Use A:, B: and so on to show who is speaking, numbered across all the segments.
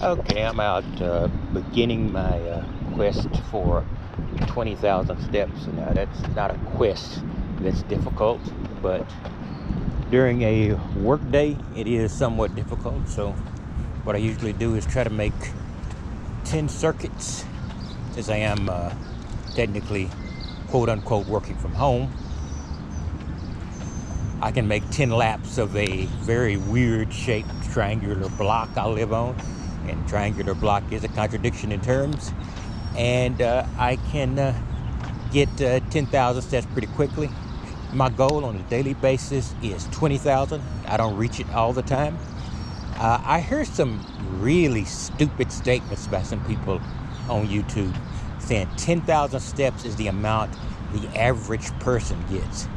A: Okay, I'm out beginning my quest for 20,000 steps. Now, that's not a quest that's difficult, but during a work day, it is somewhat difficult. So, what I usually do is try to make 10 circuits, as I am technically quote unquote working from home. I can make 10 laps of a very weird shaped triangular block I live on. And triangular block is a contradiction in terms. And I can get 10,000 steps pretty quickly. My goal on a daily basis is 20,000. I don't reach it all the time. I hear some really stupid statements by some people on YouTube saying 10,000 steps is the amount the average person gets.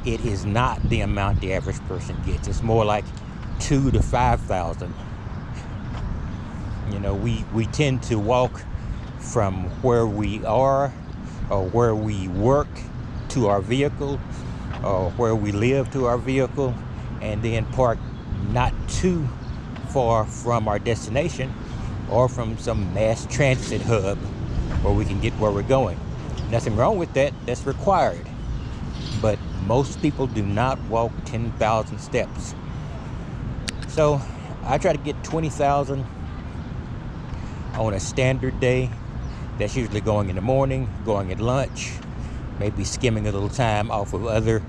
A: It is not the amount the average person gets. It's more like 2,000 to 5,000. You know, we tend to walk from where we are or where we work to our vehicle or where we live to our vehicle, and then park not too far from our destination or from some mass transit hub where we can get where we're going. Nothing wrong with that. That's required. But most people do not walk 10,000 steps. So I try to get 20,000 on a standard day. That's usually going in the morning, going at lunch, maybe skimming a little time off of other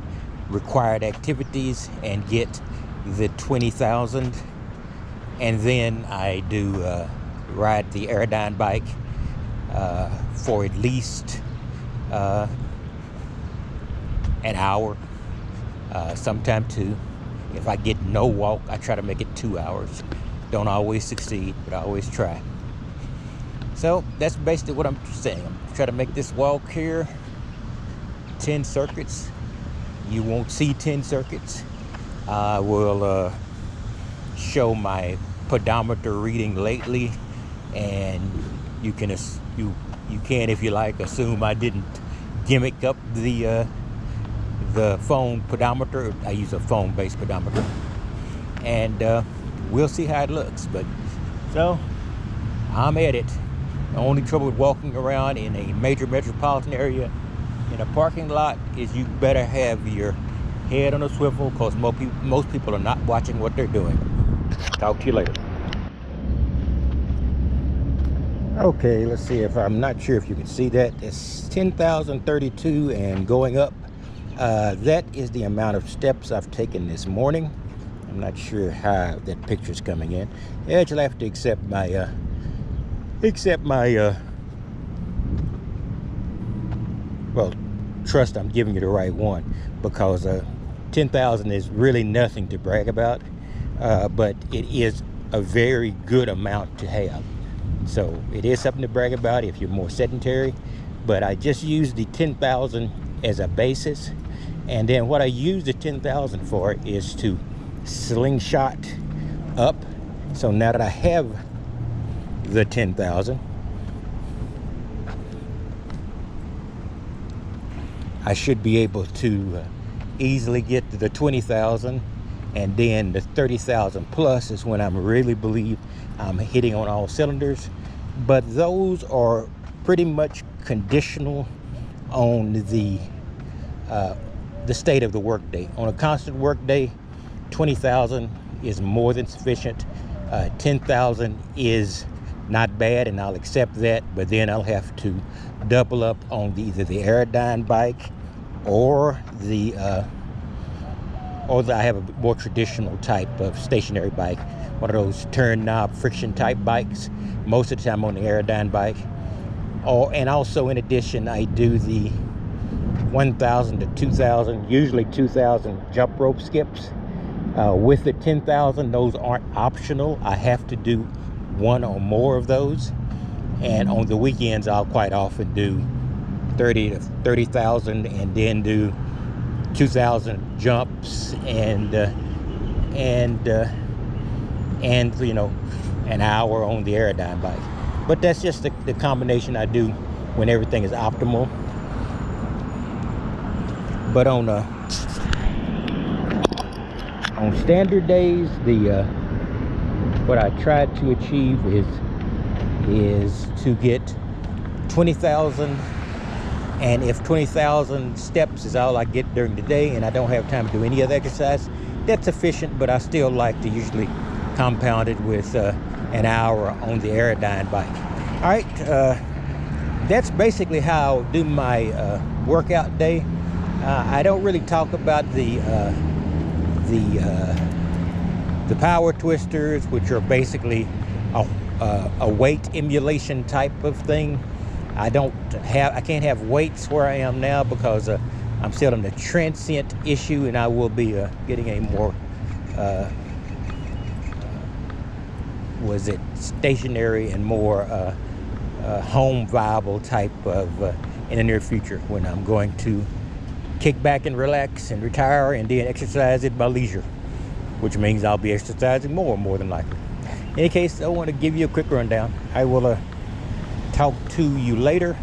A: required activities and get the 20,000. And then I do ride the Aerodyne bike for at least an hour, sometime 2. If I get no walk, I try to make it 2 hours. Don't always succeed, but I always try. So that's basically what I'm saying. I'm trying to make this walk here 10 circuits. You won't see 10 circuits. I will show my pedometer reading lately, and you can, if you like, assume I didn't gimmick up the phone pedometer. I use a phone-based pedometer, and we'll see how it looks. But so I'm at it. The only trouble with walking around in a major metropolitan area in a parking lot is you better have your head on a swivel, because most people are not watching what they're doing. Talk to you later. Okay, let's see if I'm not sure if you can see that. It's 10,032 and going up. That is the amount of steps I've taken this morning. I'm not sure how that picture's coming in. Yeah, you'll have to accept my well, trust I'm giving you the right one, because 10,000 is really nothing to brag about, but it is a very good amount to have. So it is something to brag about if you're more sedentary, but I just use the 10,000 as a basis. And then what I use the 10,000 for is to slingshot up. So now that I have the 10,000, I should be able to easily get to the 20,000, and then the 30,000 plus is when I really believe I'm hitting on all cylinders. But those are pretty much conditional on the state of the workday. On a constant workday, 20,000 is more than sufficient. 10,000 is not bad, and I'll accept that, but then I'll have to double up on either the Aerodyne bike or I have a more traditional type of stationary bike, one of those turn knob friction type bikes. Most of the time on the Aerodyne bike. And also, in addition, I do the 1,000 to 2,000, usually 2,000 jump rope skips. With the 10,000, those aren't optional. I have to do one or more of those. And on the weekends, I'll quite often do 30,000 and then do 2,000 jumps and you know, an hour on the Aerodyne bike. But that's just the combination I do when everything is optimal. But on standard days, the what I tried to achieve is to get 20,000, and if 20,000 steps is all I get during the day and I don't have time to do any other exercise, that's sufficient. But I still like to usually compound it with an hour on the Aerodyne bike. All right, that's basically how I do my workout day. I don't really talk about the power twisters, which are basically a weight emulation type of thing. I can't have weights where I am now because I'm still in a transient issue, and I will be getting a more stationary and more home viable type of in the near future, when I'm going to kick back and relax and retire and then exercise at my leisure, which means I'll be exercising more than likely. In any case, I want to give you a quick rundown. I will talk to you later,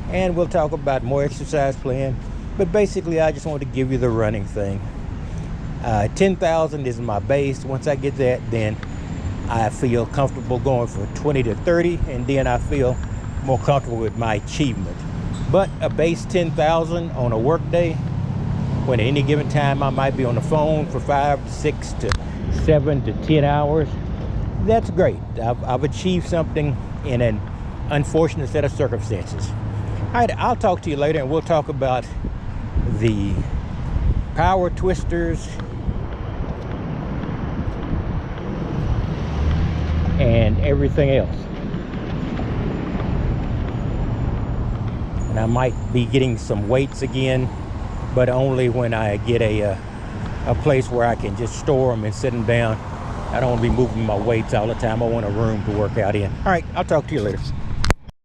A: and we'll talk about more exercise plan. But basically, I just want to give you the running thing. 10,000 is my base. Once I get that, then I feel comfortable going for 20 to 30, and then I feel more comfortable with my achievement. But a base 10,000 on a work day, when at any given time I might be on the phone for 5 to 6 to 7 to 10 hours, that's great. I've achieved something in an unfortunate set of circumstances. All right, I'll talk to you later, and we'll talk about the power twisters and everything else. And I might be getting some weights again, but only when I get a place where I can just store them and sit them down. I don't want to be moving my weights all the time. I want a room to work out in. All right, I'll talk to you later.